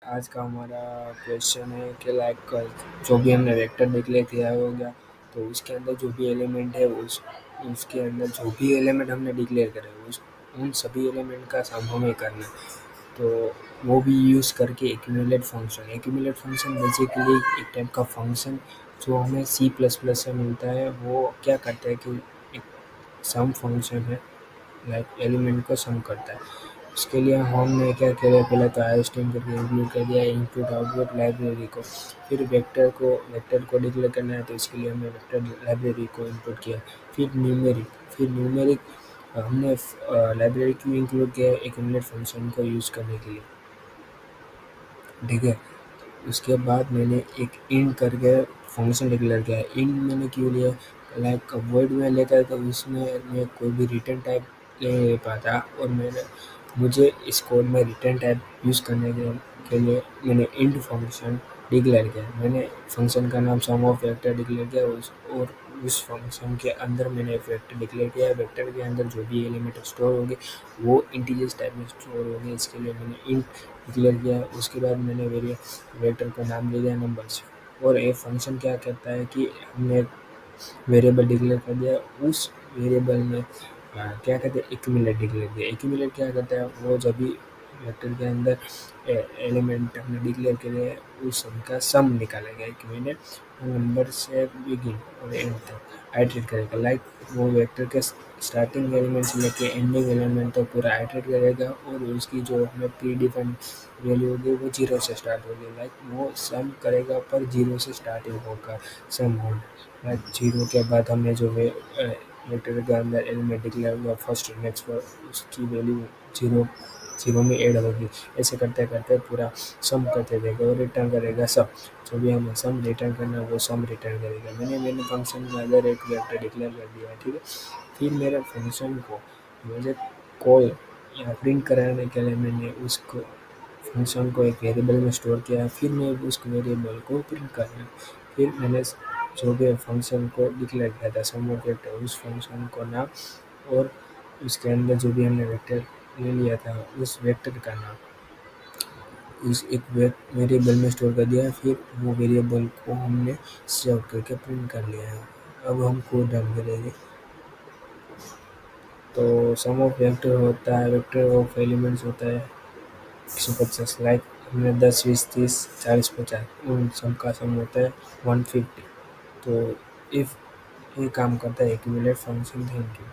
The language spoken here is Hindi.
आज का हमारा क्वेश्चन है कि जो भी हमने वेक्टर डिक्लेयर किया हो गया, तो उसके अंदर जो भी एलिमेंट है उसके अंदर जो भी एलिमेंट हमने डिक्लेयर करे उन सभी एलिमेंट का सम हमें करना है। तो वो भी यूज़ करके एक्यूमुलेट फंक्शन बेसिकली एक टाइप का फंक्शन जो हमें C++ से मिलता है। वो क्या करता है कि एक सम फंक्शन है, एलिमेंट को सम करता है। उसके लिए हमने क्या किया, पहले तो आईस्टीन करके इंक्लूड कर दिया इनपुट आउटपुट लाइब्रेरी को। फिर वेक्टर को डिक्लेयर करना है, तो इसके लिए हमने वेक्टर लाइब्रेरी को इंपोर्ट किया। फिर न्यूमेरिक हमने लाइब्रेरी क्यों इंक्लूड किया, एक्यूमुलेट फंक्शन को यूज़ करने के लिए, ठीक है। उसके बाद मैंने एक इंट करके फंक्शन डिक्लेयर किया है। इंट मैंने क्यों लिया, वॉइड में लेता है तो उसमें मैं कोई भी रिटर्न टाइप ले पाता, और मुझे इस कोड में रिटर्न टाइप यूज़ करने के लिए मैंने इंट फंक्शन डिक्लेयर किया। मैंने फंक्शन का नाम सम ऑफ वेक्टर डिक्लेयर किया, और उस फंक्शन के अंदर मैंने वेक्टर डिक्लेयर किया। वेक्टर के अंदर जो भी एलिमेंट स्टोर होंगे वो इंटीजर्स टाइप में स्टोर होंगे, इसके लिए मैंने इंट डिक्लेयर किया। उसके बाद मैंने वेक्टर को नाम दे दिया नंबर्स। और ये फंक्शन क्या करता है कि हमने वेरिएबल डिक्लेयर कर दिया, उस वेरिएबल में क्या कहते हैं, एक्यूमुलेट डिक्लेयर किया। एक्यूमुलेट क्या करता है, वो जब भी वेक्टर के अंदर एलिमेंट हमने डिक्लेयर करे उस सबका सम निकालेगा। एक्यूमुलेट नंबर से बिगिन और एंड तक आइटरेट करेगा। वो वेक्टर के स्टार्टिंग एलिमेंट से लेके एंडिंग एलिमेंट तक पूरा आइटरेट करेगा, और उसकी जो हमें प्री डिफाइंड वैल्यू होगी वो 0 से स्टार्ट होगी। वो सम करेगा पर 0 से स्टार्टिंग होगा सम होना। 0 के बाद हमने जो वेक्टर के अंदर एलिमेंट डिक्लेयर हुआ फर्स्ट नेक्स्ट पर उसकी वैल्यू 0 में ऐड होगी। ऐसे करते करते पूरा सम करते जाएगा और रिटर्न करेगा सम। जो भी हमें सम रिटर्न करना है वो सम रिटर्न करेगा। मैंने फंक्शन के अंदर एक वेक्टर डिक्लेयर कर दिया है, ठीक है। फिर मेरे फंक्शन को मुझे कॉल या प्रिंट कराने के लिए मैंने उसको फंक्शन को एक वेरिएबल में स्टोर किया। फिर मैं उस वेरिएबल को प्रिंट करना, फिर मैंने जो भी फंक्शन को डिक्लेयर किया था सम ऑफ वेक्टर, उस फंक्शन को नाम और उसके अंदर जो भी हमने वेक्टर ले लिया था उस वेक्टर का नाम उस एक वेरिएबल में स्टोर कर दिया। फिर वो वेरिएबल को हमने सेव करके प्रिंट कर लिया है। अब हम कोड रन करेंगे। तो सम ऑफ वेक्टर होता है, वेक्टर ऑफ एलिमेंट्स होता है 150। हमने 10 20 30 40 50 उन सब का सम होता है 150। तो इफ ये काम करता है एक्यूमुलेट फंक्शन। Thank you.